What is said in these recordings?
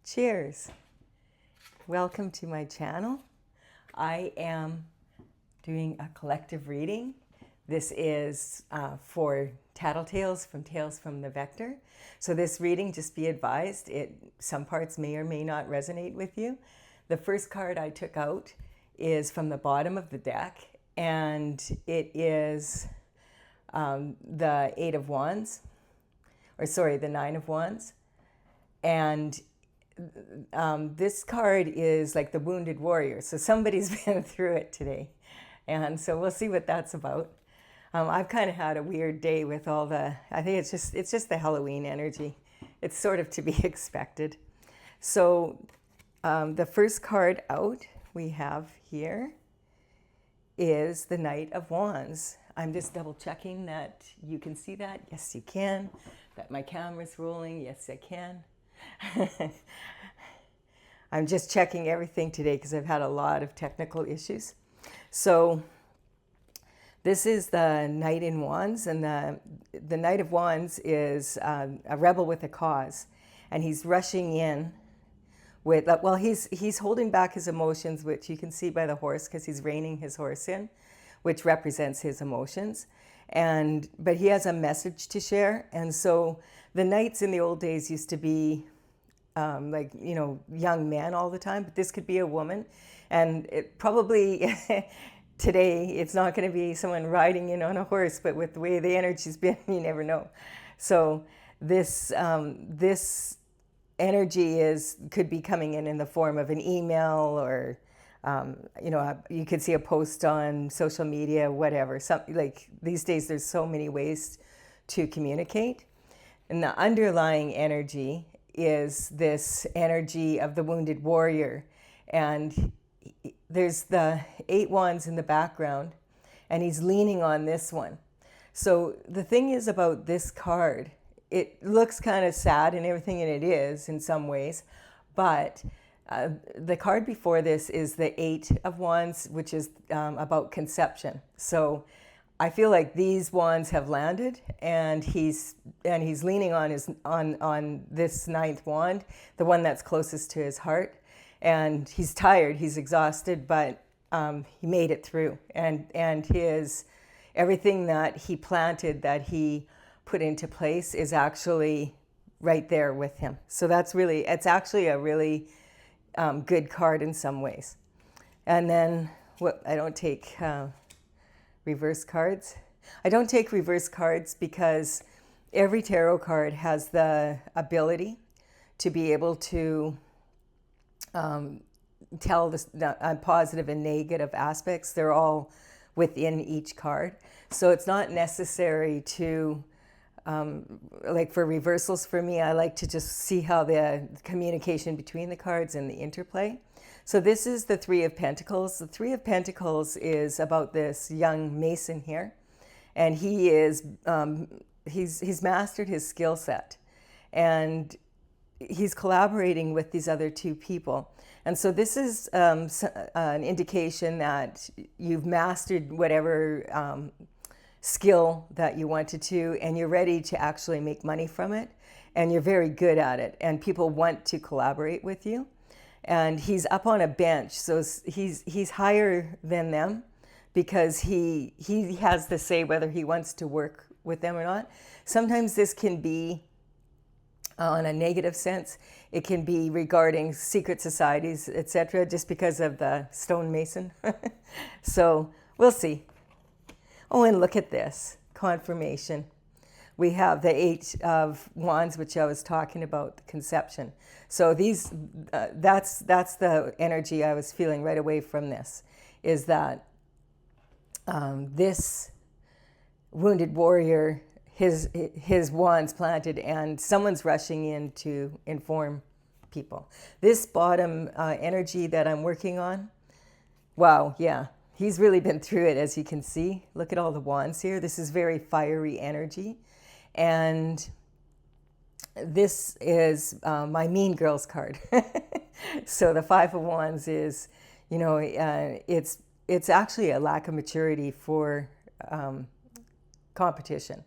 Cheers. Welcome to my channel. I am doing a collective reading. This is for Tattletales from Tales from the Vector. So this reading, just be advised, some parts may or may not resonate with you. The first card I took out is from the bottom of the deck, and it is the Eight of Wands, or sorry, the Nine of Wands. And this card is like the wounded warrior. So somebody's been through it today. And so we'll see what that's about. I've kind of had a weird day with all the, I think it's just the Halloween energy. It's sort of to be expected. So the first card out we have here is the Knight of Wands. I'm just double checking that you can see that. Yes, you can. That my camera's rolling. Yes, I can. I'm just checking everything today because I've had a lot of technical issues. So this is the Knight in Wands, and the Knight of Wands is a rebel with a cause, and he's rushing in with, well, he's holding back his emotions, which you can see by the horse because he's reining his horse in, which represents his emotions. But he has a message to share, and so the knights in the old days used to be young men all the time, but this could be a woman. And it probably today, it's not going to be someone riding in on a horse, but with the way the energy's been, you never know. So this energy could be coming in the form of an email, or you could see a post on social media, whatever. Like these days, there's so many ways to communicate. And the underlying energy is this energy of the wounded warrior. And there's the Eight Wands in the background, and he's leaning on this one. So the thing is about this card, it looks kind of sad and everything, and it is in some ways, but the card before this is the Eight of Wands, which is about conception. So I feel like these wands have landed, and he's leaning on this ninth wand, the one that's closest to his heart, and he's tired, he's exhausted, but he made it through, and everything that he planted, that he put into place, is actually right there with him. So it's actually a really good card in some ways. And then I don't take reverse cards. I don't take reverse cards because every tarot card has the ability to be able to tell the positive and negative aspects. They're all within each card. So it's not necessary to, like for reversals for me, I like to just see how the communication between the cards and the interplay. So this is the Three of Pentacles. The Three of Pentacles is about this young mason here, and he's mastered his skill set, and he's collaborating with these other two people. And so this is an indication that you've mastered whatever skill that you wanted to, and you're ready to actually make money from it, and you're very good at it, and people want to collaborate with you. And he's up on a bench, so he's higher than them because he has the say whether he wants to work with them or not. Sometimes this can be on a negative sense. It can be regarding secret societies, etc., just because of the stonemason. So we'll see. Oh, and look at this confirmation. We have the Eight of Wands, which I was talking about, the conception. So that's the energy I was feeling right away from this, is that this wounded warrior, his wands planted, and someone's rushing in to inform people. This bottom energy that I'm working on, wow, yeah, he's really been through it, as you can see. Look at all the wands here. This is very fiery energy. And this is my Mean Girls card. So the Five of Wands is, it's actually a lack of maturity for competition.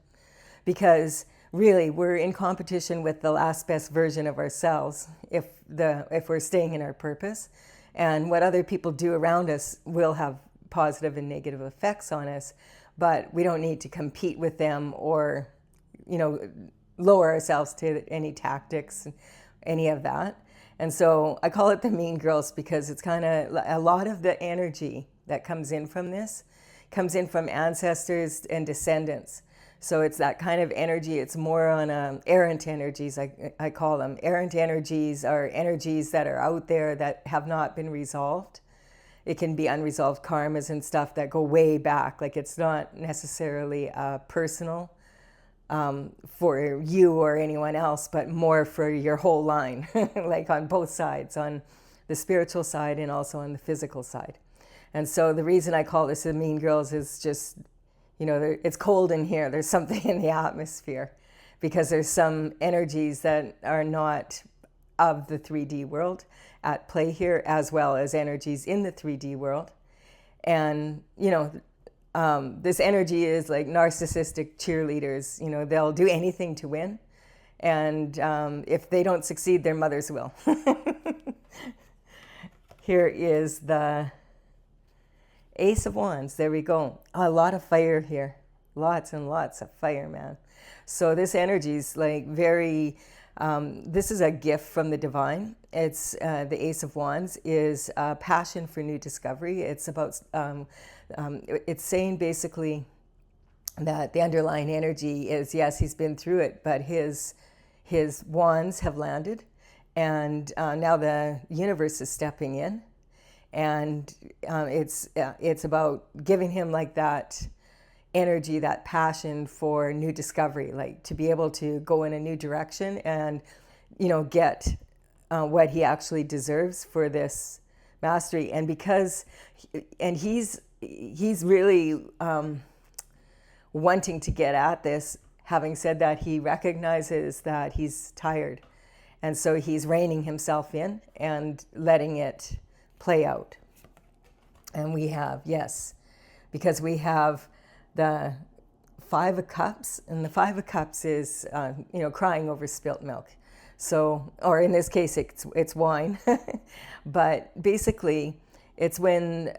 Because really we're in competition with the last best version of ourselves if we're staying in our purpose. And what other people do around us will have positive and negative effects on us, but we don't need to compete with them or, lower ourselves to any tactics, any of that. And so I call it the mean girls because it's kind of a lot of the energy that comes in from this comes in from ancestors and descendants. So it's that kind of energy. It's more on errant energies, I call them. Errant energies are energies that are out there that have not been resolved. It can be unresolved karmas and stuff that go way back. Like it's not necessarily personal for you or anyone else, but more for your whole line, like on both sides, on the spiritual side and also on the physical side. And so the reason I call this the mean girls is just, it's cold in here. There's something in the atmosphere because there's some energies that are not of the 3D world at play here, as well as energies in the 3D world. And, this energy is like narcissistic cheerleaders. They'll do anything to win. And if they don't succeed, their mothers will. Here is the Ace of Wands. There we go. A lot of fire here. Lots and lots of fire, man. So this energy is like very, this is a gift from the divine. It's the Ace of Wands is passion for new discovery. It's about, it's saying basically that the underlying energy is, yes, he's been through it, but his wands have landed. And now the universe is stepping in. And it's about giving him like that energy, that passion for new discovery, like to be able to go in a new direction and, get what he actually deserves for this mastery. And he's really wanting to get at this. Having said that, he recognizes that he's tired. And so he's reining himself in and letting it play out. And we have, yes, because we have the Five of Cups, and the Five of Cups is, crying over spilt milk. So, or in this case, it's wine. But basically, it's when,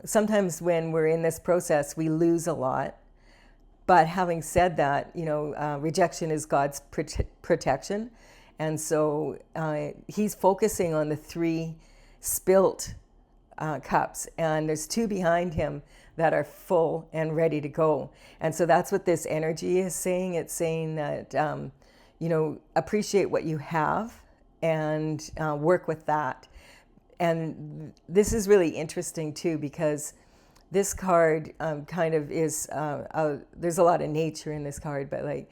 sometimes when we're in this process, we lose a lot. But having said that, rejection is God's protection. And so he's focusing on the 3 spilt cups, and there's 2 behind him that are full and ready to go. And so that's what this energy is saying. It's saying that, appreciate what you have and work with that. And this is really interesting too, because this card kind of is, there's a lot of nature in this card, but like,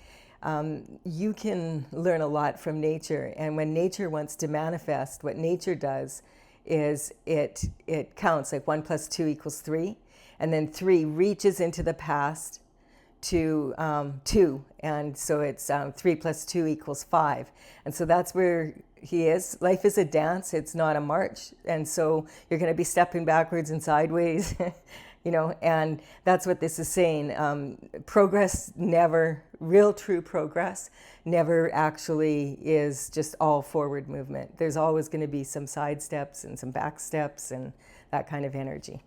you can learn a lot from nature. And when nature wants to manifest, what nature does is it counts like 1 + 2 = 3, and then 3 reaches into the past to 2, and so it's 3 + 2 = 5, and so that's where he is. Life is a dance; it's not a march, and so you're going to be stepping backwards and sideways, and that's what this is saying. Progress never, real true progress never actually is just all forward movement. There's always going to be some side steps and some back steps and that kind of energy.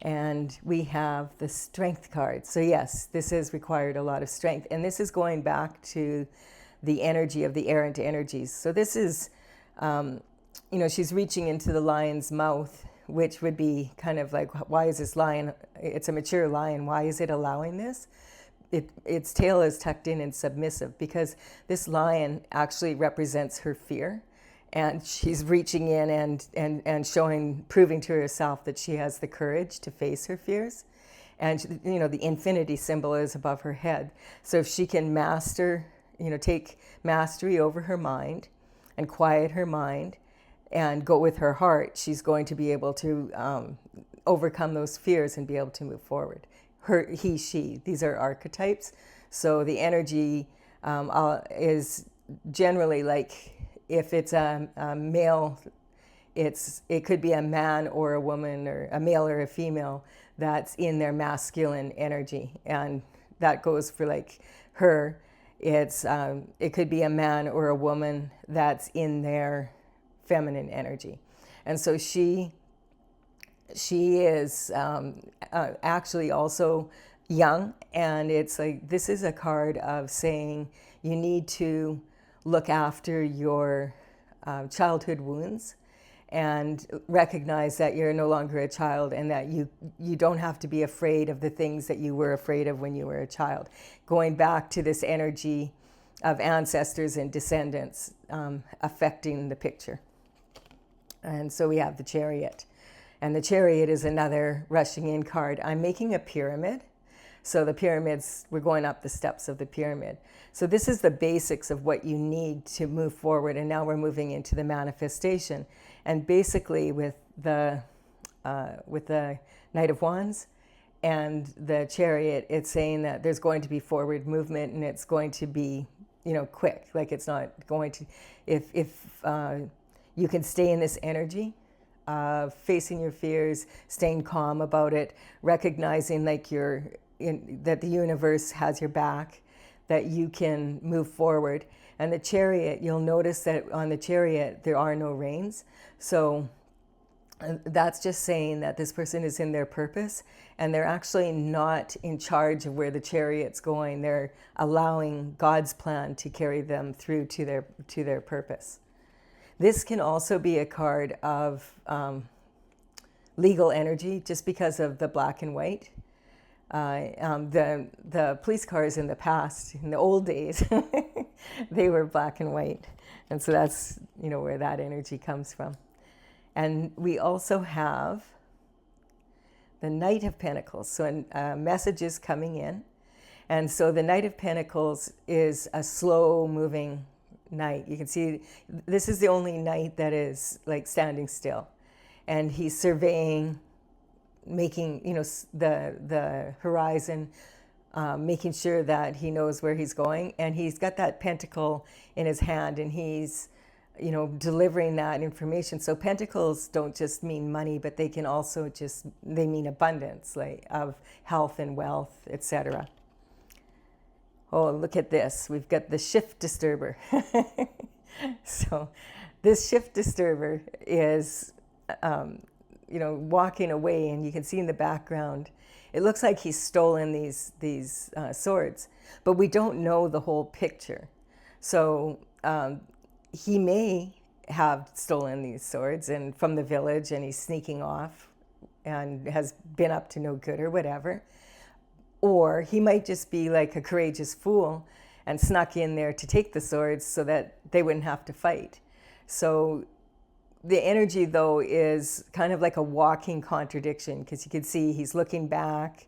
And we have the Strength card. So yes, this has required a lot of strength. And this is going back to the energy of the errant energies. So this is, she's reaching into the lion's mouth, which would be kind of like, why is this lion, it's a mature lion, why is it allowing this? Its tail is tucked in and submissive, because this lion actually represents her fear. And she's reaching in and proving to herself that she has the courage to face her fears. And, the infinity symbol is above her head. So if she can take mastery over her mind and quiet her mind and go with her heart, she's going to be able to overcome those fears and be able to move forward. Her, he, she, these are archetypes. So the energy is generally like, if it's a male, it could be a man or a woman, or a male or a female that's in their masculine energy. And that goes for like her. it could be a man or a woman that's in their feminine energy. And so she is actually also young, and it's like, this is a card of saying you need to look after your childhood wounds and recognize that you're no longer a child, and that you don't have to be afraid of the things that you were afraid of when you were a child. Going back to this energy of ancestors and descendants affecting the picture. And so we have the Chariot. And the Chariot is another rushing in card. I'm making a pyramid. So the pyramids, we're going up the steps of the pyramid. So this is the basics of what you need to move forward. And now we're moving into the manifestation. And basically with the Knight of Wands and the Chariot, it's saying that there's going to be forward movement, and it's going to be, quick. Like, it's not going to, if you can stay in this energy, facing your fears, staying calm about it, recognizing like that the universe has your back, that you can move forward. And the Chariot, you'll notice that on the Chariot, there are no reins. So that's just saying that this person is in their purpose, and they're actually not in charge of where the Chariot's going. They're allowing God's plan to carry them through to their purpose. This can also be a card of legal energy, just because of the black and white. The police cars in the past, in the old days, they were black and white. And so that's, where that energy comes from. And we also have the Knight of Pentacles. So messages coming in. And so the Knight of Pentacles is a slow moving knight. You can see this is the only knight that is like standing still. And he's surveying, making, the horizon, making sure that he knows where he's going. And he's got that pentacle in his hand, and he's, delivering that information. So pentacles don't just mean money, but they can also they mean abundance, like of health and wealth, etc. Oh, look at this. We've got the shift disturber. So this shift disturber is, walking away, and you can see in the background, it looks like he's stolen these swords, but we don't know the whole picture. So he may have stolen these swords and from the village, and he's sneaking off and has been up to no good or whatever. Or he might just be like a courageous fool and snuck in there to take the swords so that they wouldn't have to fight. So the energy, though, is kind of like a walking contradiction, because you can see he's looking back,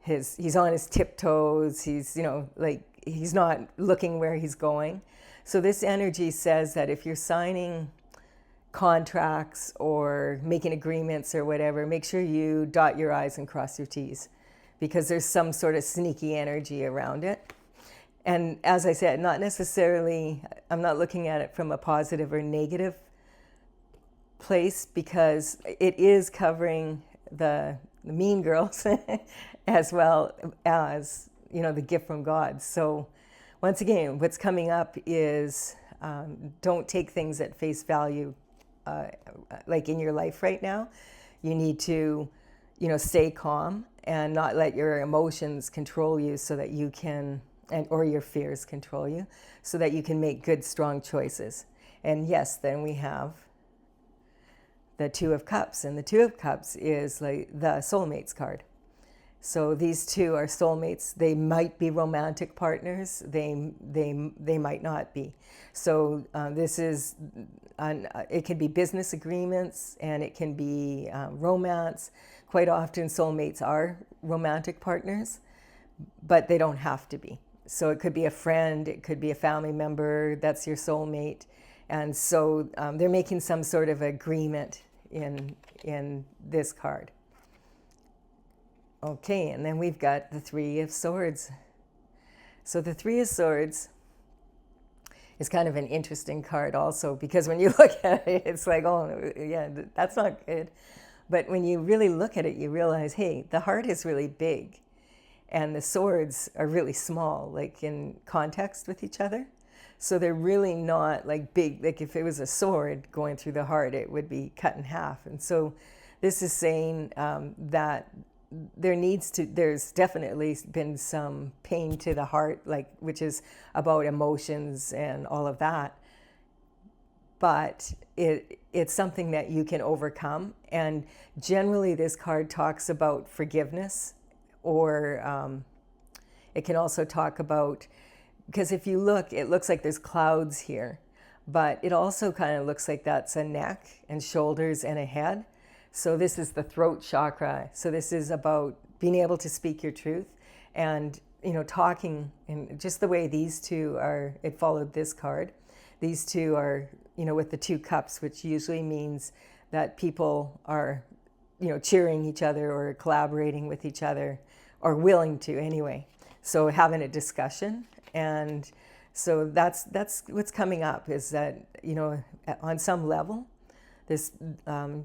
he's on his tiptoes, he's, he's not looking where he's going. So this energy says that if you're signing contracts or making agreements or whatever, make sure you dot your I's and cross your T's, because there's some sort of sneaky energy around it. And as I said, not necessarily, I'm not looking at it from a positive or negative place, because it is covering the mean girls as well as, the gift from God. So once again, what's coming up is don't take things at face value, like in your life right now. You need to, stay calm and not let your emotions control you, so that you can, or your fears control you, so that you can make good, strong choices. And yes, then we have the Two of Cups, and the Two of Cups is like the soulmates card. So these two are soulmates. They might be romantic partners. They might not be. So this is, it can be business agreements, and it can be romance. Quite often soulmates are romantic partners, but they don't have to be. So it could be a friend, it could be a family member, that's your soulmate. And so they're making some sort of agreement in this card. Okay, and then we've got the Three of Swords. So the Three of Swords is kind of an interesting card also, because when you look at it, it's like, oh, yeah, that's not good. But when you really look at it, you realize, hey, the heart is really big. and the swords are really small, like in context with each other. So they're really not like big, like if it was a sword going through the heart, it would be cut in half. And so this is saying that there's definitely been some pain to the heart, like, which is about emotions and all of that. But it's something that you can overcome. And generally this card talks about forgiveness, or it can also talk about, because if you look, it looks like there's clouds here, but it also kind of looks like that's a neck and shoulders and a head. So this is the throat chakra. So this is about being able to speak your truth and, talking, and just the way these two are, it followed this card. These two are, with the 2 cups, which usually means that people are, cheering each other or collaborating with each other, or willing to anyway. So having a discussion. And so that's what's coming up, is that, on some level, this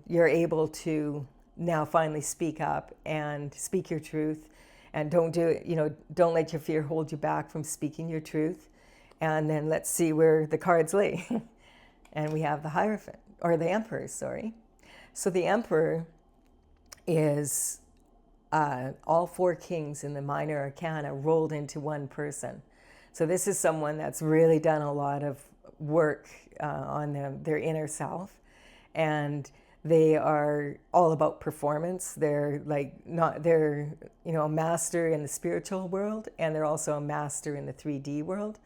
you're able to now finally speak up and speak your truth, and don't let your fear hold you back from speaking your truth. And then let's see where the cards lay. And we have the Hierophant, or the Emperor, sorry. So the Emperor is all 4 kings in the minor arcana rolled into one person. So this is someone that's really done a lot of work on their inner self, and they are all about performance. They're a master in the spiritual world, and they're also a master in the 3D world,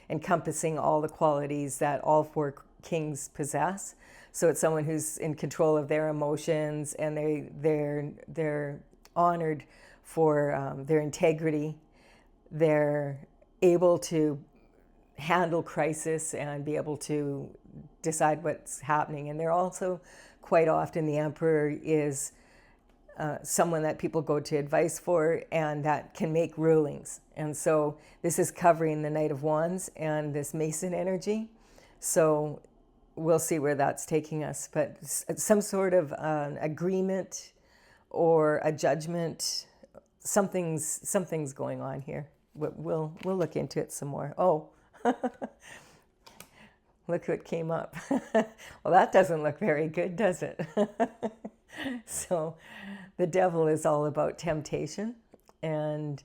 encompassing all the qualities that all 4 kings possess. So it's someone who's in control of their emotions, and they're honored for their integrity. They're able to handle crisis and be able to decide what's happening. And they're also, quite often, the Emperor is someone that people go to advice for, and that can make rulings. And so this is covering the Knight of Wands and this Mason energy. So we'll see where that's taking us. But some sort of agreement or a judgment, something's going on here. We'll look into it some more. Oh, look what came up. Well, that doesn't look very good, does it? So the devil is all about temptation. And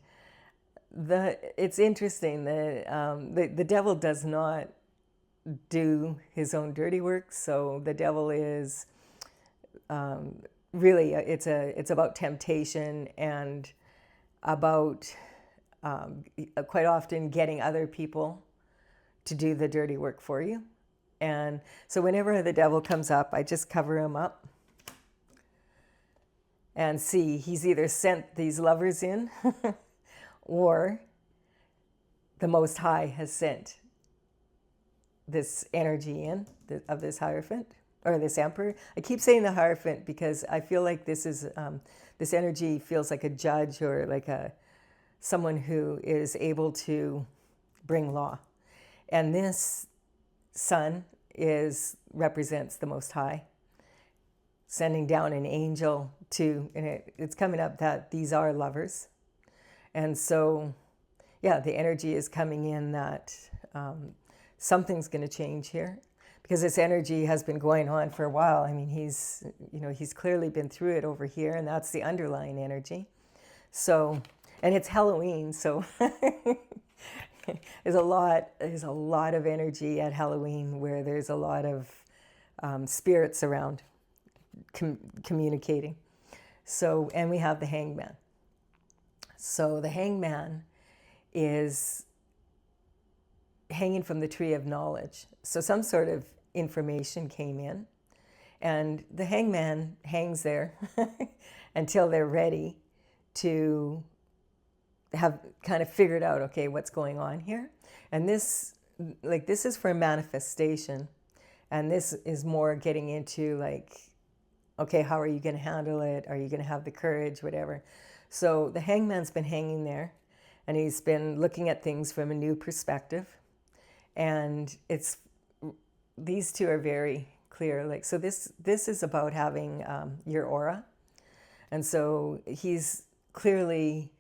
it's interesting that the devil does not do his own dirty work. So the devil is really, it's about temptation, and about quite often getting other people to do the dirty work for you. And so whenever the devil comes up, I just cover him up and see he's either sent these lovers in or the Most High has sent this energy in of this Hierophant, or this Emperor. I keep saying the Hierophant because I feel like this is this energy feels like a judge, or like someone who is able to bring law. And this sun represents the Most High, sending down an angel and it's coming up that these are lovers. And so, yeah, the energy is coming in that something's going to change here, because this energy has been going on for a while. I mean, he's clearly been through it over here, and that's the underlying energy. So, and it's Halloween, so there's a lot of energy at Halloween, where there's a lot of spirits around communicating. So, and we have the Hangman. So the Hangman is hanging from the tree of knowledge. So some sort of information came in, and the Hangman hangs there until they're ready to have kind of figured out, okay, what's going on here. And this is for manifestation, and this is more getting into like, okay, how are you going to handle it? Are you going to have the courage, whatever? So the Hangman's been hanging there, and he's been looking at things from a new perspective. And these two are very clear. Like, so this is about having your aura. And so he's clearly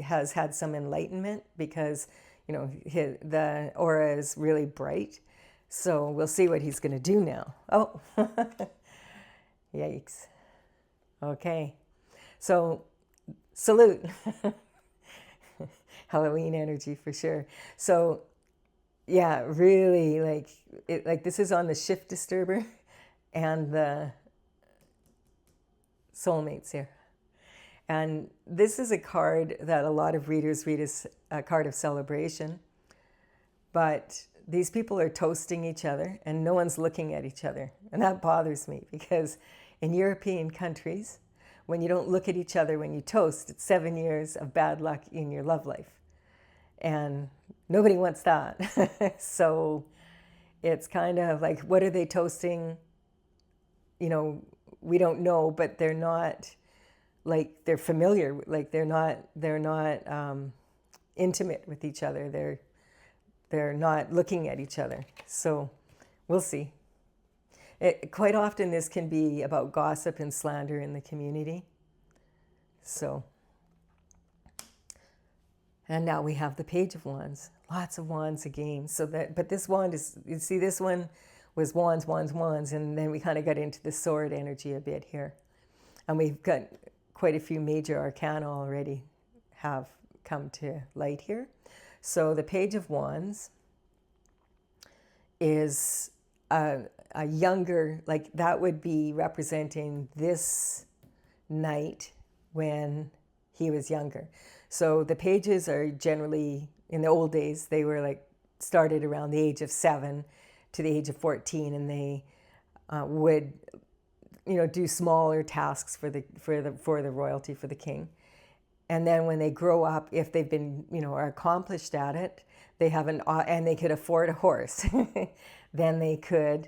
has had some enlightenment because, you know, the aura is really bright. So we'll see what he's going to do now. Oh, yikes. Okay. So salute. Halloween energy for sure. So yeah, really like this is on the shift disturber and the soulmates here. And this is a card that a lot of readers read as a card of celebration. But these people are toasting each other and no one's looking at each other. And that bothers me because in European countries, when you don't look at each other when you toast, it's 7 years of bad luck in your love life. And nobody wants that. So it's kind of like, what are they toasting? You know, we don't know, but they're not like they're familiar, like they're not intimate with each other. They're not looking at each other. So we'll see. Quite often this can be about gossip and slander in the community. So, and now we have the Page of Wands. Lots of wands again. So but this wand is, you see this one was wands, wands, wands, and then we kind of got into the sword energy a bit here. And we've got quite a few major arcana already have come to light here. So the Page of Wands is a younger, like that would be representing this night when he was younger. So the pages are generally, in the old days, they were like started around the age of 7 to the age of 14, and they would, you know, do smaller tasks for the royalty, for the king. And then when they grow up, if they've been, you know, are accomplished at it, they have and they could afford a horse, then they could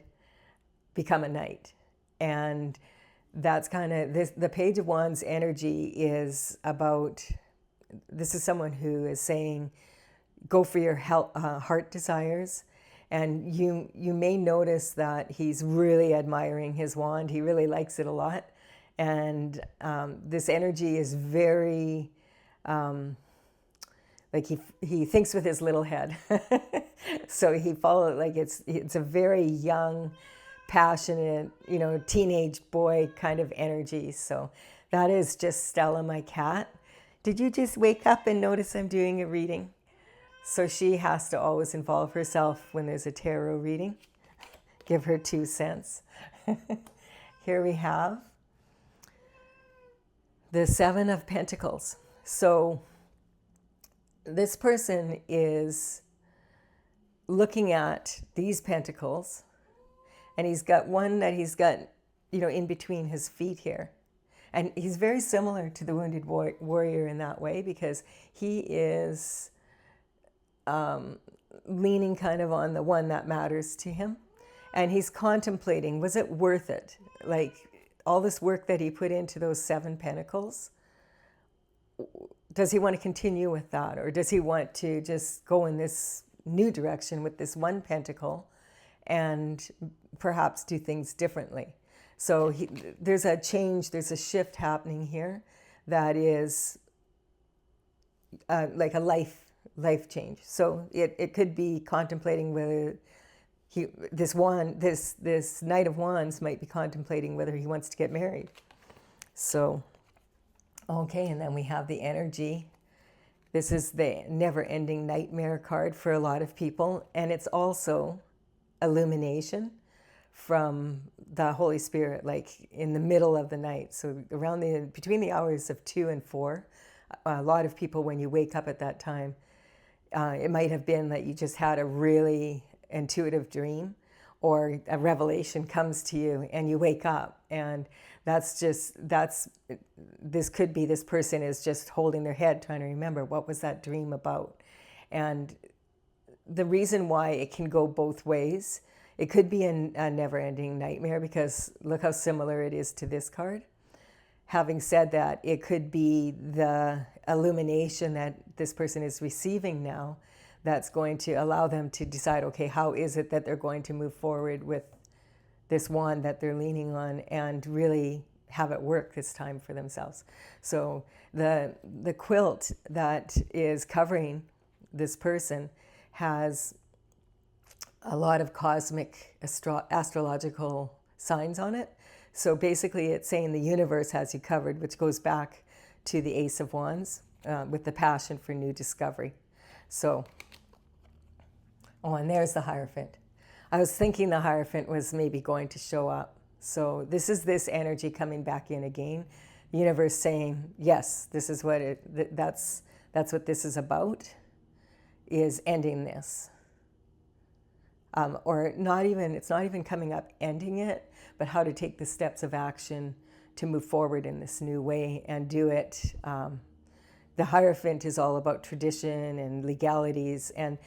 become a knight. And that's kind of this. The Page of Wands energy is about, this is someone who is saying, go for your heart desires. And you may notice that he's really admiring his wand. He really likes it a lot. And this energy is very, like he thinks with his little head. So he follows, like it's a very young, passionate, you know, teenage boy kind of energy. So that is just Stella, my cat. Did you just wake up and notice I'm doing a reading? So she has to always involve herself when there's a tarot reading. Give her 2 cents. Here we have the 7 of Pentacles. So this person is looking at these pentacles, and he's got one that he's got, you know, in between his feet here. And he's very similar to the Wounded Warrior in that way, because he is leaning kind of on the one that matters to him. And he's contemplating, was it worth it? Like all this work that he put into those 7 pentacles, does he want to continue with that? Or does he want to just go in this new direction with this 1 pentacle and perhaps do things differently? So there's a change, there's a shift happening here that is like a life change. So it could be contemplating whether this Knight of Wands might be contemplating whether he wants to get married. So, okay, and then we have the energy. This is the never-ending nightmare card for a lot of people, and it's also illumination from the Holy Spirit, like in the middle of the night. So between the hours of 2 and 4, a lot of people, when you wake up at that time, it might have been that you just had a really intuitive dream, or a revelation comes to you and you wake up, and this could be this person is just holding their head trying to remember, what was that dream about? And the reason why it can go both ways, it could be a never-ending nightmare, because look how similar it is to this card. Having said that, it could be the illumination that this person is receiving now that's going to allow them to decide, okay, how is it that they're going to move forward with this wand that they're leaning on, and really have it work this time for themselves. So the quilt that is covering this person has a lot of cosmic astrological signs on it. So basically it's saying the universe has you covered, which goes back to the Ace of Wands with the passion for new discovery. So, oh, and there's the Hierophant. I was thinking the Hierophant was maybe going to show up. So this is this energy coming back in again. The universe saying, yes, this is what that's what this is about, is ending this. Or not even, it's not even coming up ending it, but how to take the steps of action to move forward in this new way and do it. The Hierophant is all about tradition and legalities, and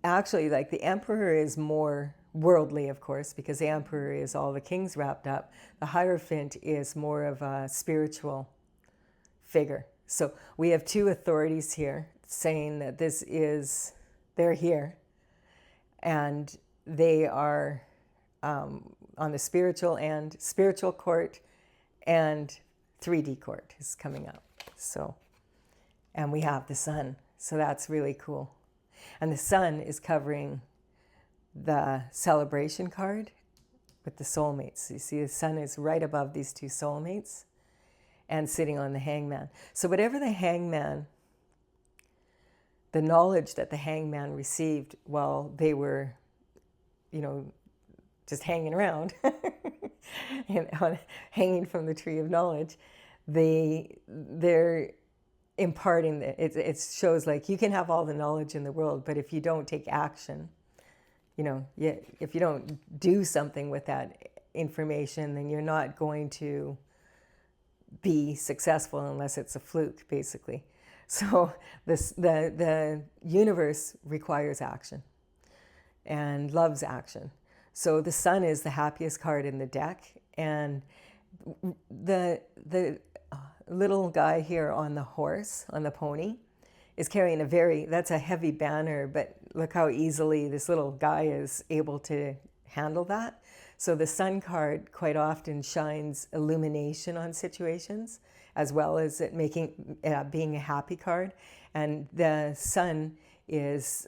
actually, like, the Emperor is more worldly, of course, because the Emperor is all the kings wrapped up. The Hierophant is more of a spiritual figure. So we have two authorities here saying that they're here, and they are on the spiritual court, and 3D court is coming up. So, and we have the Sun, so that's really cool. And the Sun is covering the celebration card with the soulmates. You see the Sun is right above these two soulmates and sitting on the Hangman. So whatever the Hangman, the knowledge that the Hangman received while they were, just hanging around, hanging from the tree of knowledge, they're imparting it shows like you can have all the knowledge in the world, but if you don't take action, if you don't do something with that information, then you're not going to be successful unless it's a fluke, basically. So the universe requires action and loves action. So the Sun is the happiest card in the deck, and the little guy here on the horse, on the pony, is carrying that's a heavy banner, but look how easily this little guy is able to handle that. So the Sun card quite often shines illumination on situations, as well as it being a happy card. And the Sun is,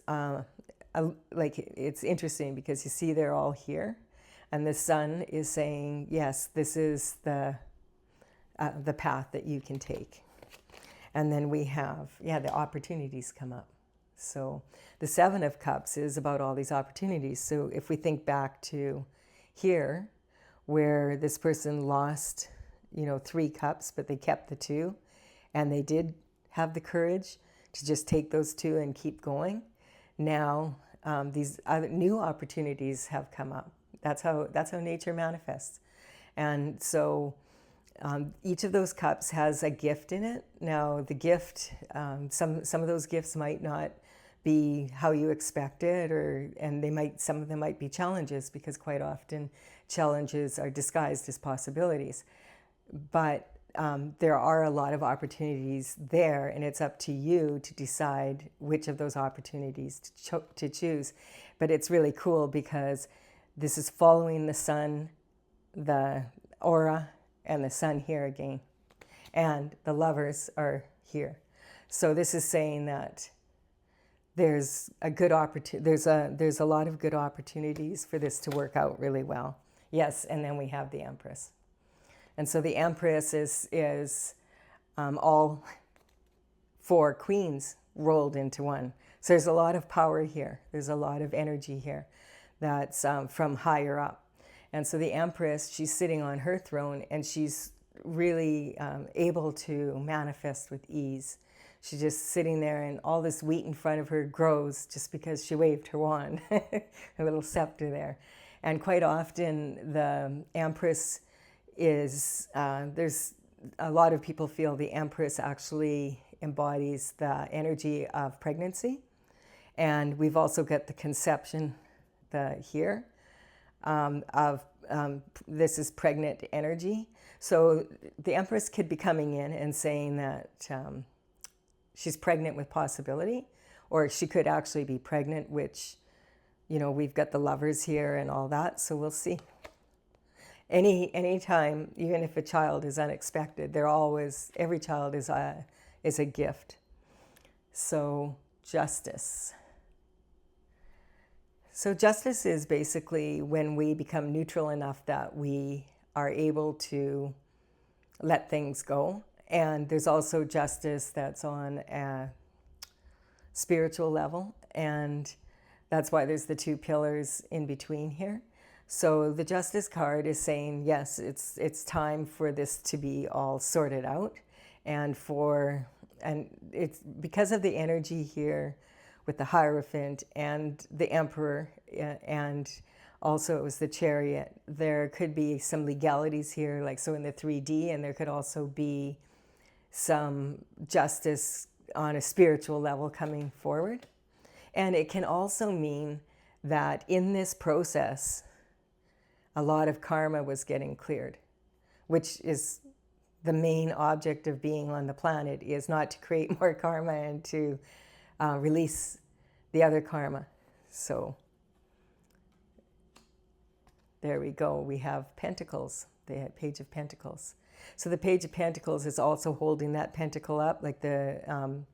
it's interesting because you see they're all here, and the Sun is saying, yes, this is the path that you can take. And then we have, the opportunities come up. So the Seven of Cups is about all these opportunities. So if we think back to here, where this person lost, 3 cups, but they kept the 2, and they did have the courage to just take those 2 and keep going. Now these other new opportunities have come up. That's how nature manifests. And so each of those cups has a gift in it. Now the gift, some of those gifts might not be how you expect it, and some of them might be challenges, because quite often challenges are disguised as possibilities. But there are a lot of opportunities there, and it's up to you to decide which of those opportunities to choose. But it's really cool because this is following the Sun, the aura, and the Sun here again, and the Lovers are here. So this is saying that there's a good opportunity. There's a lot of good opportunities for this to work out really well. Yes, and then we have the Empress, and so the Empress is all 4 queens rolled into one. So there's a lot of power here. There's a lot of energy here that's from higher up. And so the Empress, she's sitting on her throne, and she's really able to manifest with ease. She's just sitting there, and all this wheat in front of her grows just because she waved her wand, her little scepter there. And quite often the Empress is, there's a lot of people feel the Empress actually embodies the energy of pregnancy. And we've also got the conception here. This is pregnant energy. So the Empress could be coming in and saying that she's pregnant with possibility, or she could actually be pregnant, which, we've got the Lovers here and all that, so we'll see. Any time, even if a child is unexpected, every child is a gift. So justice. So justice is basically when we become neutral enough that we are able to let things go. And there's also justice that's on a spiritual level, and that's why there's the two pillars in between here. So the justice card is saying, yes, it's time for this to be all sorted out, and it's because of the energy here with the Hierophant and the Emperor, and also it was the Chariot. There could be some legalities here, like so in the 3D, and there could also be some justice on a spiritual level coming forward. And it can also mean that in this process, a lot of karma was getting cleared, which is the main object of being on the planet, is not to create more karma and to release the other karma. So there we go. We have Pentacles, the Page of Pentacles. So the Page of Pentacles is also holding that pentacle up, like the,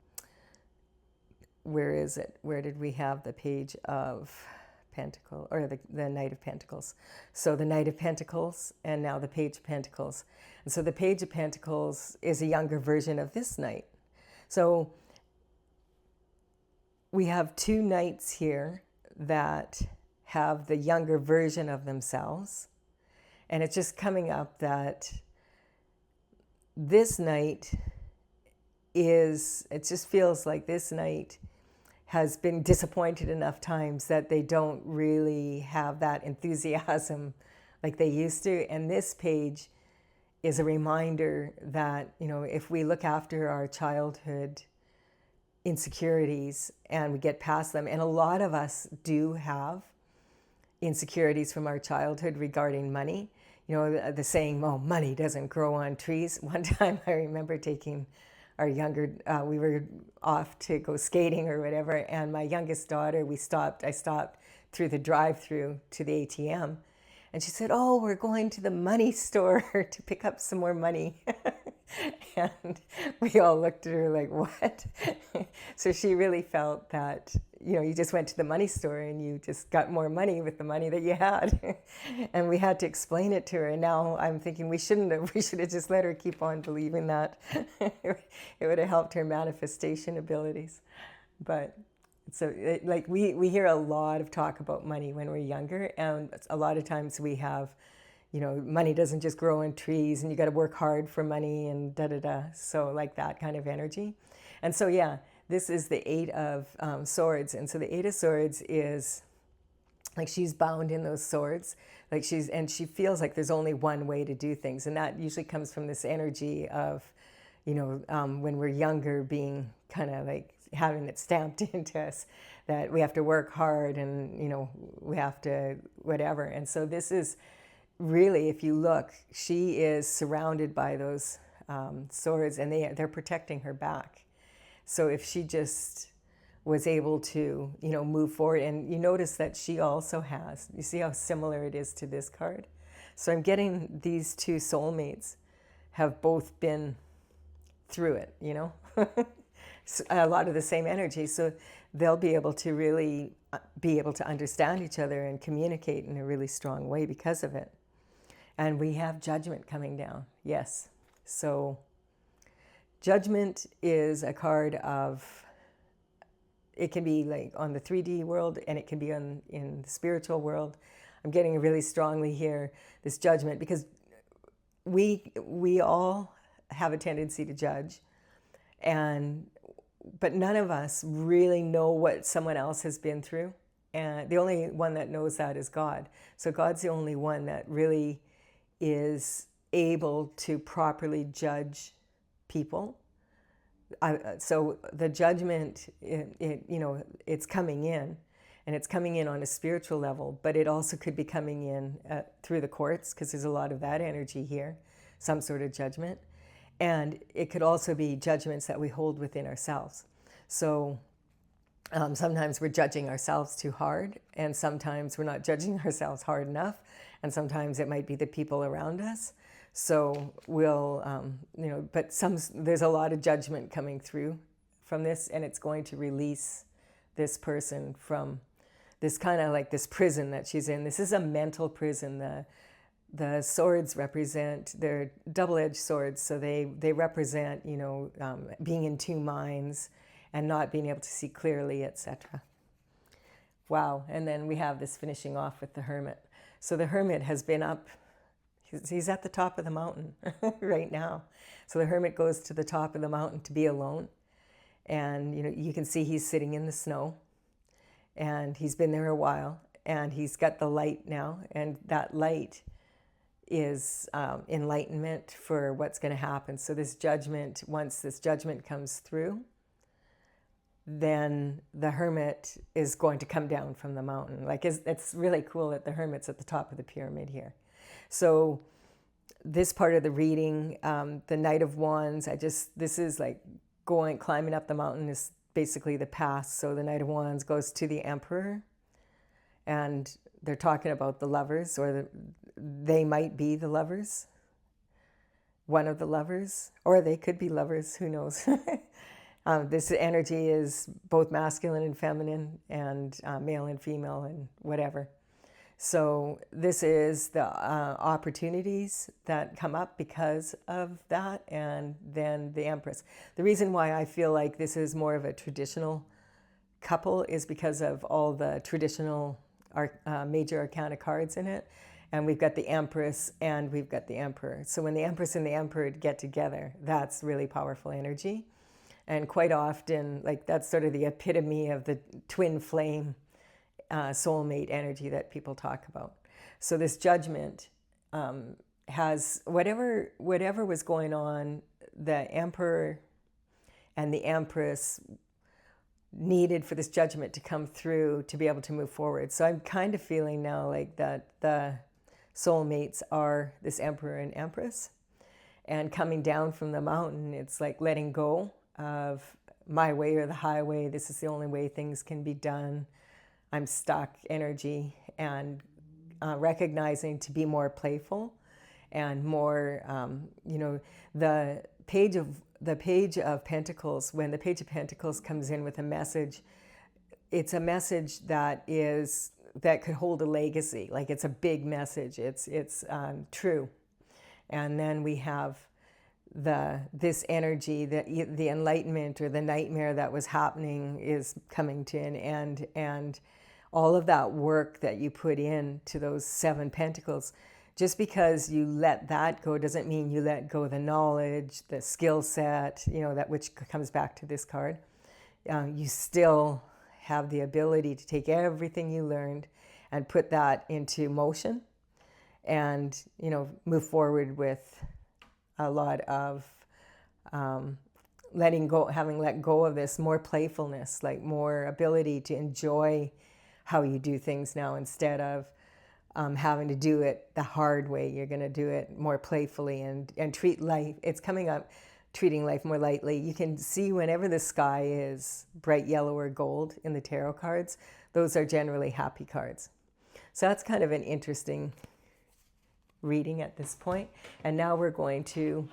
where is it? Where did we have the Page of Pentacles, or the Knight of Pentacles? So the Knight of Pentacles, and now the Page of Pentacles. And so the Page of Pentacles is a younger version of this Knight. So we have two knights here that have the younger version of themselves. And it's just coming up that this Knight it just feels like this Knight has been disappointed enough times that they don't really have that enthusiasm like they used to. And this page is a reminder that, if we look after our childhood insecurities and we get past them, and a lot of us do have insecurities from our childhood regarding money. The saying, "Oh, money doesn't grow on trees." One time I remember taking our younger, we were off to go skating or whatever, and my youngest daughter, I stopped through the drive-through to the ATM, and she said, "Oh, we're going to the money store to pick up some more money." And we all looked at her like, what? So she really felt that, you just went to the money store and you just got more money with the money that you had. And we had to explain it to her. And now I'm thinking we should have just let her keep on believing that. It would have helped her manifestation abilities. But so we hear a lot of talk about money when we're younger. And a lot of times we have, money doesn't just grow on trees and you got to work hard for money and da-da-da. So like that kind of energy. And so, yeah, this is the Eight of Swords. And so the Eight of Swords is like she's bound in those swords. And she feels like there's only one way to do things. And that usually comes from this energy of, when we're younger, being kind of like having it stamped into us that we have to work hard and, we have to whatever. And so this is really, if you look, she is surrounded by those swords, and they're protecting her back. So if she just was able to, move forward, and you notice that she also has, you see how similar it is to this card? So I'm getting these two soulmates have both been through it, a lot of the same energy. So they'll be able to really be able to understand each other and communicate in a really strong way because of it. And we have Judgment coming down. Yes. So Judgment is a card of, it can be like on the 3D world, and it can be in the spiritual world. I'm getting really strongly here, this Judgment, because we all have a tendency to judge, but none of us really know what someone else has been through. And the only one that knows that is God. So God's the only one that really is able to properly judge people. So the judgment, it's coming in, and it's coming in on a spiritual level, but it also could be coming in through the courts, because there's a lot of that energy here, some sort of judgment. And it could also be judgments that we hold within ourselves. So Sometimes we're judging ourselves too hard, and sometimes we're not judging ourselves hard enough, and sometimes it might be the people around us. So we'll, but there's a lot of judgment coming through from this, and it's going to release this person from this kind of like this prison that she's in. This is a mental prison. The swords represent, they're double-edged swords, so they represent, being in two minds and not being able to see clearly, etc. Wow. And then we have this finishing off with the Hermit. So the Hermit has been up, he's at the top of the mountain right now. So the Hermit goes to the top of the mountain to be alone. And, you can see he's sitting in the snow, and he's been there a while, and he's got the light now, and that light is enlightenment for what's going to happen. So this judgment, once this judgment comes through, then the Hermit is going to come down from the mountain. Like it's really cool that the Hermit's at the top of the pyramid here. So this part of the reading, the Knight of Wands, this is like climbing up the mountain is basically the past. So the Knight of Wands goes to the Emperor, and they're talking about the lovers, or they might be the lovers, one of the lovers, or they could be lovers, who knows. This energy is both masculine and feminine, and male and female, and whatever. So this is the opportunities that come up because of that, and then the Empress. The reason why I feel like this is more of a traditional couple is because of all the traditional major arcana cards in it. And we've got the Empress and we've got the Emperor. So when the Empress and the Emperor get together, that's really powerful energy. And quite often, like that's sort of the epitome of the twin flame soulmate energy that people talk about. So this judgment has whatever was going on, the Emperor and the Empress needed for this judgment to come through to be able to move forward. So I'm kind of feeling now like that the soulmates are this Emperor and Empress, and coming down from the mountain, it's like letting go of my way or the highway. This is the only way things can be done. I'm stuck energy, and recognizing to be more playful and more, the Page of Pentacles, when the Page of Pentacles comes in with a message, it's a message that could hold a legacy. Like it's a big message. It's true. And then we have this energy, the enlightenment or the nightmare that was happening is coming to an end, and all of that work that you put into those 7 pentacles. Just because you let that go doesn't mean you let go of the knowledge, the skill set, that which comes back to this card. You still have the ability to take everything you learned and put that into motion, and move forward with a lot of letting go, having let go of this, more playfulness, like more ability to enjoy how you do things now, instead of having to do it the hard way. You're going to do it more playfully and treat life. It's coming up, treating life more lightly. You can see whenever the sky is bright yellow or gold in the tarot cards, those are generally happy cards. So that's kind of an interesting reading at this point. And now we're going to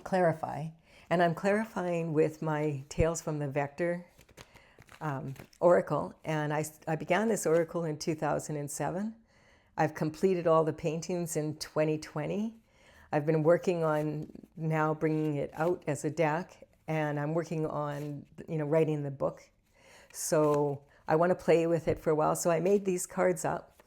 clarify. And I'm clarifying with my Tales from the Vector Oracle. And I began this Oracle in 2007. I've completed all the paintings in 2020. I've been working on now bringing it out as a deck, and I'm working on writing the book. So I want to play with it for a while. So I made these cards up.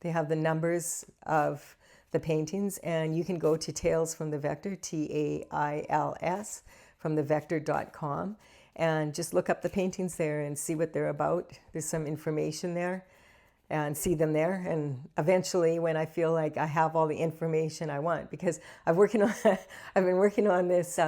They have the numbers of the paintings, and you can go to Tales from the Vector, TAILS, from thevector.com, and just look up the paintings there and see what they're about. There's some information there, and see them there. And eventually, when I feel like I have all the information I want, because I've been working on this.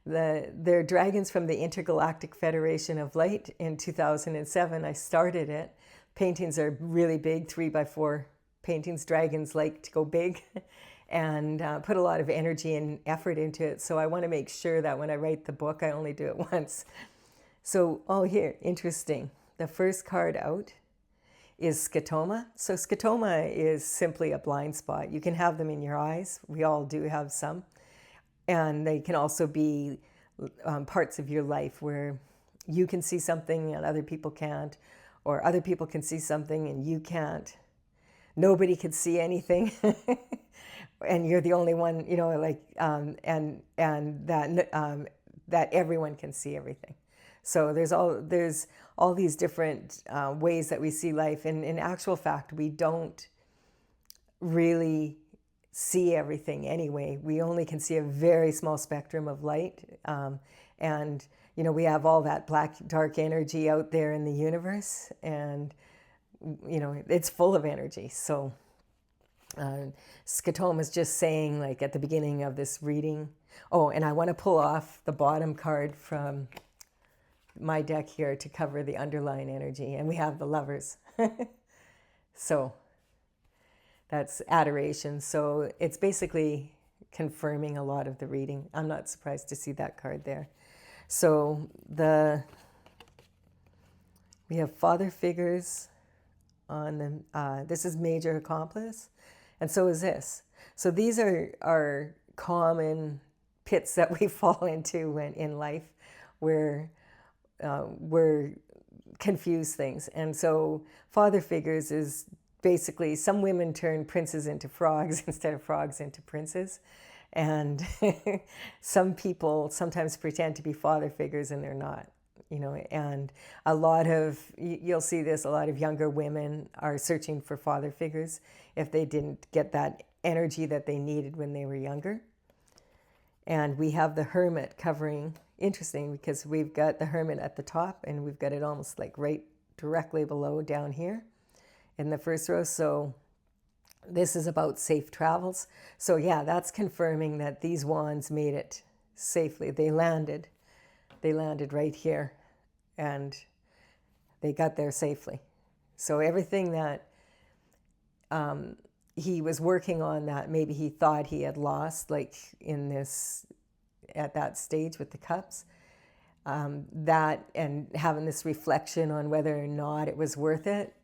They're dragons from the Intergalactic Federation of Light in 2007. I started it. Paintings are really big, 3x4 paintings. Dragons like to go big, and put a lot of energy and effort into it. So I want to make sure that when I write the book, I only do it once. So, oh, here, interesting. The first card out is scotoma. So scotoma is simply a blind spot. You can have them in your eyes. We all do have some. And they can also be parts of your life where you can see something and other people can't, or other people can see something and you can't. Nobody can see anything. And you're the only one, you know, like, and that everyone can see everything. So there's all these different ways that we see life. And in actual fact, we don't really see everything anyway. We only can see a very small spectrum of light. And, you know, we have all that black, dark energy out there in the universe. And, you know, it's full of energy. So scotoma is just saying, like, at the beginning of this reading. Oh, and I want to pull off the bottom card from my deck here to cover the underlying energy. And we have the Lovers. So that's adoration. So it's basically confirming a lot of the reading. I'm not surprised to see that card there. So we have father figures on the, this is major accomplice, and so is this. So these are common pits that we fall into in life where we're confused things. And so father figures is basically, some women turn princes into frogs instead of frogs into princes. And some people sometimes pretend to be father figures and they're not, you know. And a lot of, you'll see this, a lot of younger women are searching for father figures if they didn't get that energy that they needed when they were younger. And we have the Hermit covering, interesting, because we've got the Hermit at the top and we've got it almost like right directly below down here in the first row. So this is about safe travels. So yeah, that's confirming that these wands made it safely. They landed right here and they got there safely. So everything that he was working on that maybe he thought he had lost, like in this, at that stage with the cups, that, and having this reflection on whether or not it was worth it.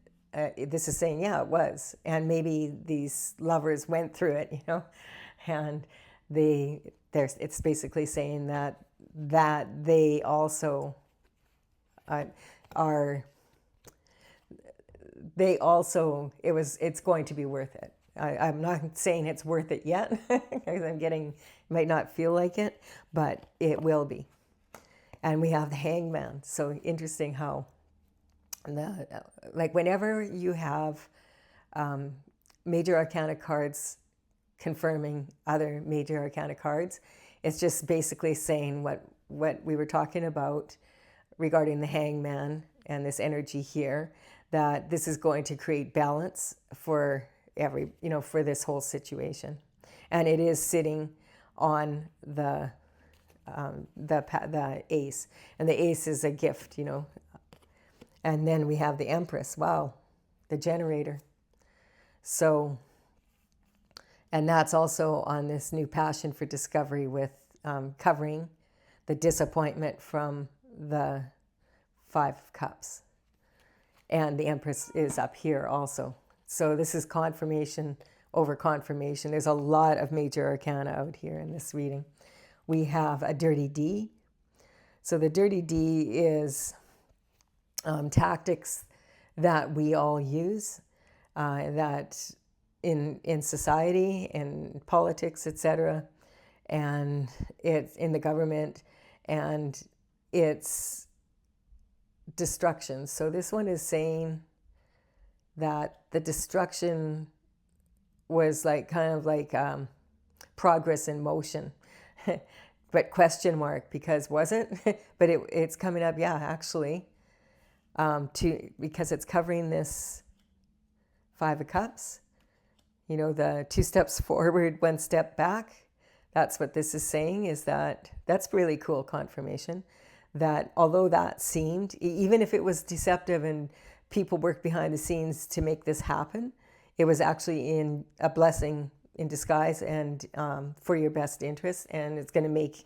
This is saying, yeah, it was. And maybe these lovers went through it, you know, and it's basically saying that they also it's going to be worth it. I'm not saying it's worth it yet, because might not feel like it, but it will be. And we have the Hangman. So interesting how, like whenever you have major arcana cards confirming other major arcana cards, it's just basically saying what we were talking about regarding the Hangman and this energy here, that this is going to create balance for for this whole situation. And it is sitting on the ace, and the ace is a gift, you know. And then we have the Empress. Wow, the generator. So, and that's also on this new passion for discovery with covering the disappointment from the Five of Cups. And the Empress is up here also. So this is confirmation over confirmation. There's a lot of major arcana out here in this reading. We have a Dirty D. So the Dirty D is tactics that we all use, that in society, in politics, etc., and it's in the government, and it's destruction. So this one is saying that the destruction was like kind of like progress in motion, but question mark, because was it? But it's coming up, yeah, actually, because it's covering this Five of Cups. You know, the 2 steps forward, 1 step back. That's what this is saying, is that's really cool confirmation. That although that seemed, even if it was deceptive and people worked behind the scenes to make this happen, it was actually in a blessing in disguise and for your best interest, and it's going to make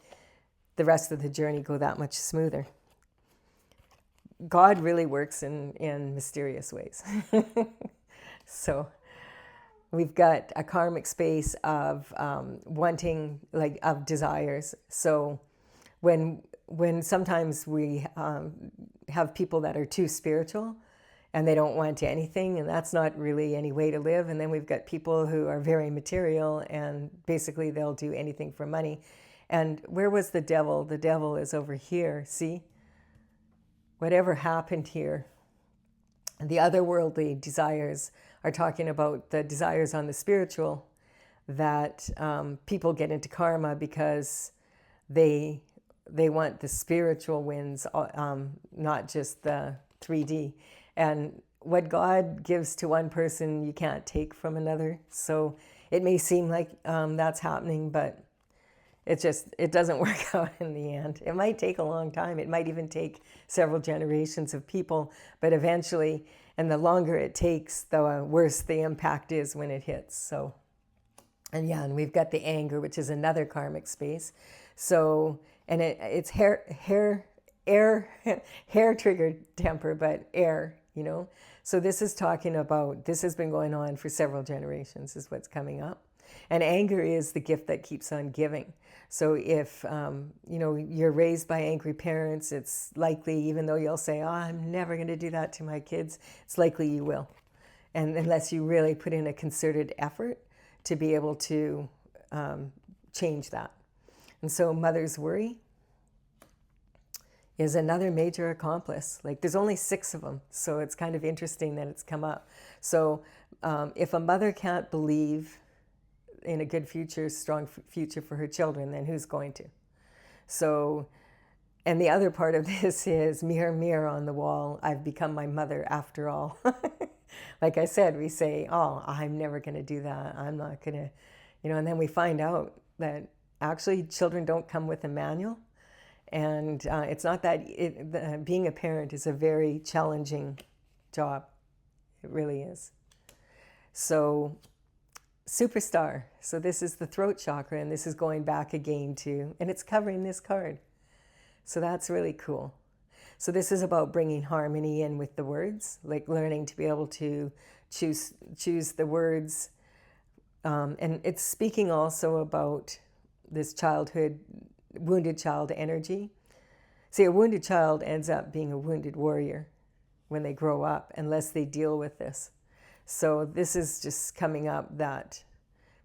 the rest of the journey go that much smoother. God really works in mysterious ways. So we've got a karmic space of wanting, like, of desires. So when sometimes we have people that are too spiritual and they don't want anything, and that's not really any way to live. And then we've got people who are very material, and basically they'll do anything for money. And where was the devil? The devil is over here, see? Whatever happened here, the otherworldly desires are talking about the desires on the spiritual, that people get into karma because they want the spiritual wins, not just the 3D. And what God gives to one person, you can't take from another. So it may seem like that's happening, but it doesn't work out in the end. It might take a long time. It might even take several generations of people, but eventually, and the longer it takes, the worse the impact is when it hits. So, and yeah, and we've got the anger, which is another karmic space. So, and it's hair triggered temper, but air, you know. So this is talking about, this has been going on for several generations, is what's coming up. And anger is the gift that keeps on giving. So if, you know, you're raised by angry parents, it's likely, even though you'll say, oh, I'm never going to do that to my kids, it's likely you will. And unless you really put in a concerted effort to be able to change that. And so mother's worry is another major accomplice. Like, there's only 6 of them, so it's kind of interesting that it's come up. So if a mother can't believe in a good future, strong future for her children, then who's going to? So, and the other part of this is, mirror, mirror on the wall, I've become my mother after all. Like I said, we say, oh, I'm never going to do that. I'm not going to, you know, and then we find out that actually children don't come with a manual. And it's not that, being a parent is a very challenging job. It really is. So, superstar. So this is the throat chakra, and this is going back again to, and it's covering this card. So that's really cool. So this is about bringing harmony in with the words, like learning to be able to choose the words. And it's speaking also about this childhood, wounded child energy. See, a wounded child ends up being a wounded warrior when they grow up, unless they deal with this. So this is just coming up that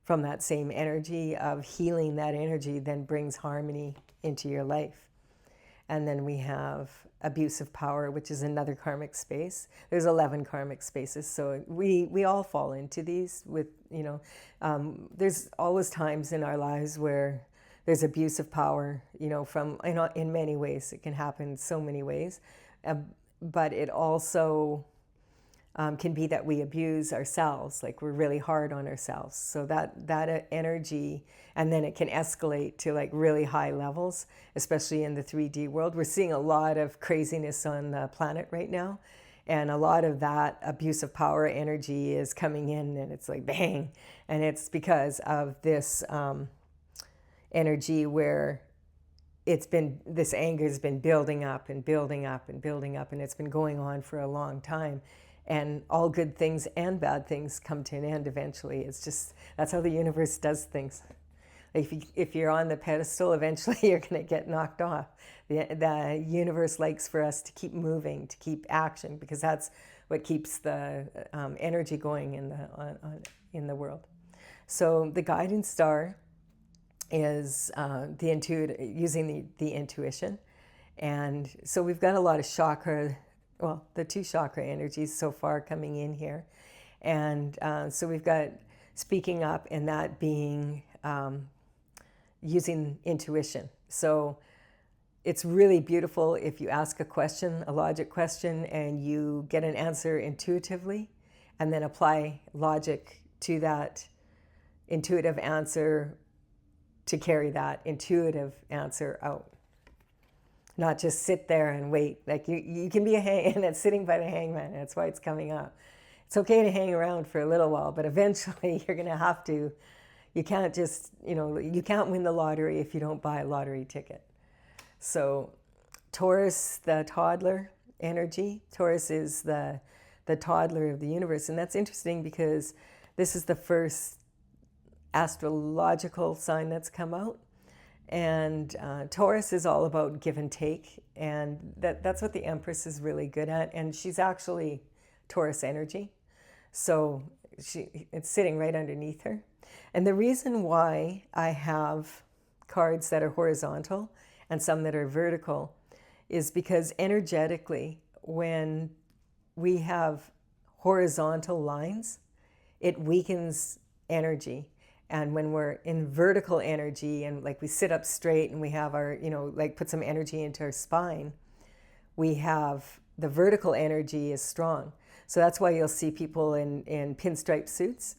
from that same energy of healing, that energy then brings harmony into your life. And then we have abuse of power, which is another karmic space. There's 11 karmic spaces, so we all fall into these with, you know, there's always times in our lives where there's abuse of power, you know, from, you know, in many ways. It can happen in so many ways. But it also can be that we abuse ourselves, like we're really hard on ourselves. So that energy, and then it can escalate to like really high levels, especially in the 3D world. We're seeing a lot of craziness on the planet right now. And a lot of that abuse of power energy is coming in, and it's like bang. And it's because of this energy where this anger has been building up and building up and building up, and it's been going on for a long time. And all good things and bad things come to an end eventually. It's just, that's how the universe does things. If you're on the pedestal, eventually you're going to get knocked off. The universe likes for us to keep moving, to keep action, because that's what keeps the energy going in the world. So the guiding star is using the intuition. And so we've got a lot of chakra, well, the 2 chakra energies so far coming in here. And so we've got speaking up, and that being using intuition. So it's really beautiful if you ask a question, a logic question, and you get an answer intuitively, and then apply logic to that intuitive answer to carry that intuitive answer out. Not just sit there and wait. Like you can be and it's sitting by the hangman. That's why it's coming up. It's okay to hang around for a little while, but eventually you're going to have to. You can't just, you know, you can't win the lottery if you don't buy a lottery ticket. So Taurus, the toddler, energy. Taurus is the toddler of the universe. And that's interesting because this is the first astrological sign that's come out. And Taurus is all about give and take. And that's what the Empress is really good at. And she's actually Taurus energy. So it's sitting right underneath her. And the reason why I have cards that are horizontal and some that are vertical is because energetically, when we have horizontal lines, it weakens energy. And when we're in vertical energy and like we sit up straight and we have our, like put some energy into our spine, we have the vertical energy is strong. So that's why you'll see people in pinstripe suits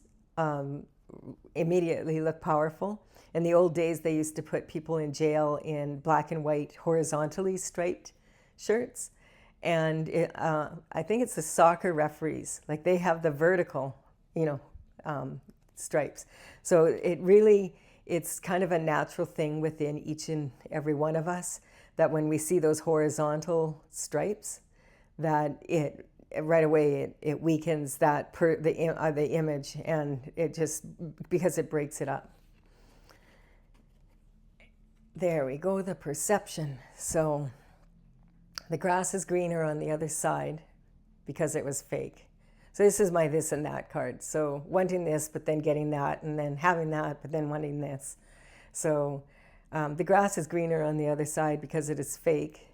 immediately look powerful. In the old days, they used to put people in jail in black and white horizontally striped shirts. And I think it's the soccer referees, like they have the vertical, stripes. So it's kind of a natural thing within each and every one of us that when we see those horizontal stripes, that it right away it weakens the image, and it just because it breaks it up. There we go, the perception. So the grass is greener on the other side because it was fake. So this is my this and that card. So wanting this, but then getting that, and then having that, but then wanting this. So the grass is greener on the other side because it is fake.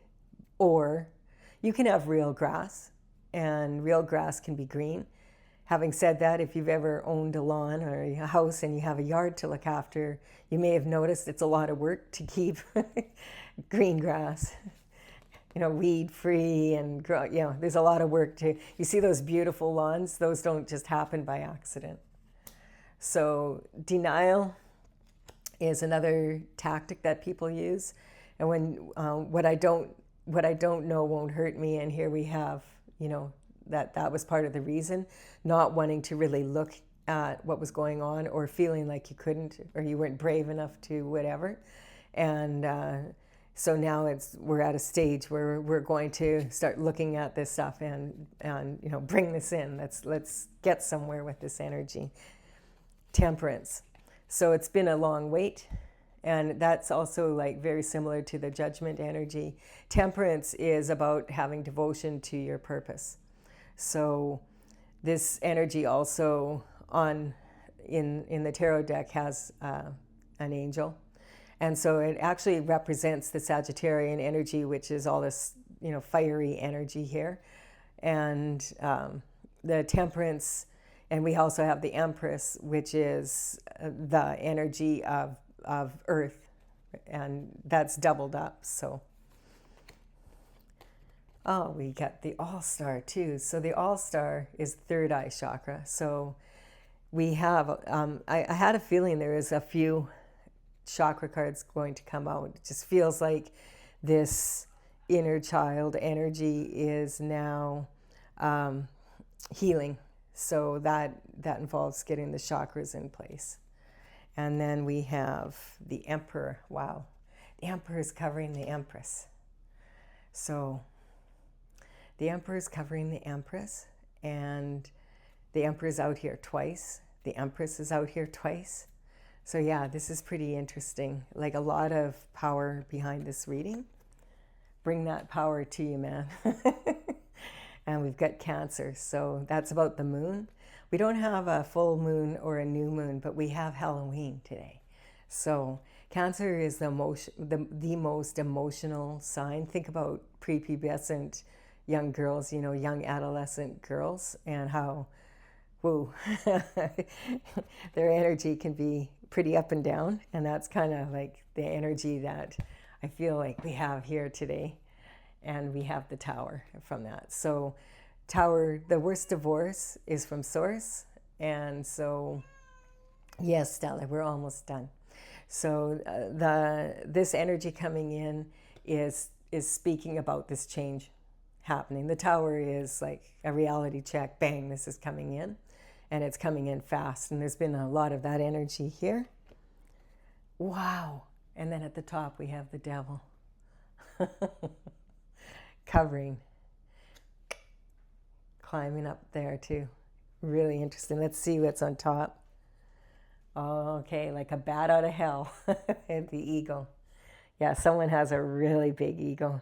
Or you can have real grass, and real grass can be green. Having said that, if you've ever owned a lawn or a house and you have a yard to look after, you may have noticed it's a lot of work to keep green grass, weed free, and there's a lot of work to, you see those beautiful lawns, those don't just happen by accident. So denial is another tactic that people use. And when what I don't know won't hurt me, and here we have, that was part of the reason, not wanting to really look at what was going on, or feeling like you couldn't, or you weren't brave enough to whatever. And so now we're at a stage where we're going to start looking at this stuff and bring this in. Let's get somewhere with this energy. Temperance. So it's been a long wait, and that's also like very similar to the judgment energy. Temperance is about having devotion to your purpose. So this energy also in the tarot deck has an angel. And so it actually represents the Sagittarian energy, which is all this, fiery energy here. And the temperance, and we also have the Empress, which is the energy of Earth. And that's doubled up, so. Oh, we got the All-Star too. So the All-Star is third eye chakra. So we have, I had a feeling there is a few chakra cards going to come out. It just feels like this inner child energy is now healing. So that involves getting the chakras in place. And then we have the Emperor. Wow. The Emperor is covering the Empress. So the Emperor is covering the Empress, and the Emperor is out here twice. The Empress is out here twice. So yeah, this is pretty interesting. Like a lot of power behind this reading. Bring that power to you, man. And we've got Cancer. So that's about the moon. We don't have a full moon or a new moon, but we have Halloween today. So Cancer is the most emotional sign. Think about prepubescent young girls, young adolescent girls, and how, whoa, their energy can be pretty up and down. And that's kind of like the energy that I feel like we have here today. And we have the Tower from that. So Tower, the worst divorce is from Source. And so, yes, Stella, we're almost done. So this energy coming in is speaking about this change happening. The Tower is like a reality check. Bang, this is coming in. And it's coming in fast. And there's been a lot of that energy here. Wow. And then at the top we have the Devil. Covering. climbing up there too. Really interesting. Let's see what's on top. Oh, okay, like a bat out of hell. The eagle. Yeah, someone has a really big ego.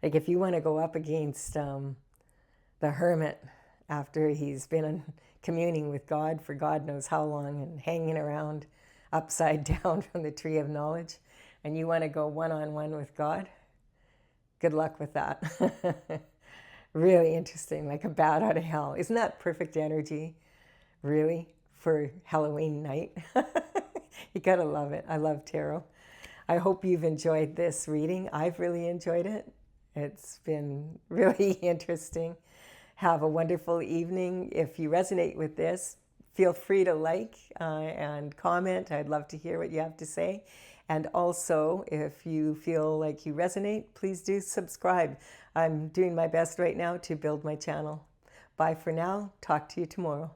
Like if you want to go up against the hermit after he's been communing with God for God knows how long and hanging around upside down from the tree of knowledge, and you want to go one-on-one with God, good luck with that. Really interesting, like a bat out of hell. Isn't that perfect energy, really, for Halloween night? You gotta love it. I love tarot. I hope you've enjoyed this reading. I've really enjoyed it. It's been really interesting. Have a wonderful evening. If you resonate with this, feel free to like and comment. I'd love to hear what you have to say. And also, if you feel like you resonate, please do subscribe. I'm doing my best right now to build my channel. Bye for now. Talk to you tomorrow.